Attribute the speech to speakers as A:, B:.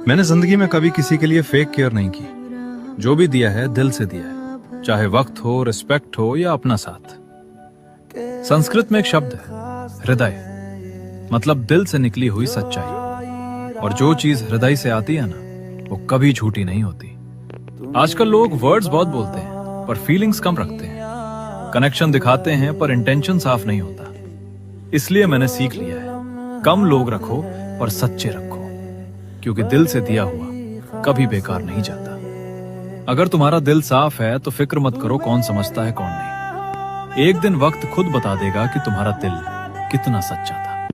A: मैंने जिंदगी में कभी किसी के लिए फेक केयर नहीं की। जो भी दिया है दिल से दिया है, चाहे वक्त हो, रिस्पेक्ट हो या अपना साथ। संस्कृत में एक शब्द है हृदय, मतलब दिल से निकली हुई सच्चाई। और जो चीज हृदय से आती है ना, वो कभी झूठी नहीं होती। आजकल लोग वर्ड्स बहुत बोलते हैं पर फीलिंग्स कम रखते हैं। कनेक्शन दिखाते हैं पर इंटेंशन साफ नहीं होता। इसलिए मैंने सीख लिया है, कम लोग रखो पर सच्चे रखो, क्योंकि दिल से दिया हुआ कभी बेकार नहीं जाता। अगर तुम्हारा दिल साफ है तो फिक्र मत करो कौन समझता है कौन नहीं। एक दिन वक्त खुद बता देगा कि तुम्हारा दिल कितना सच्चा था।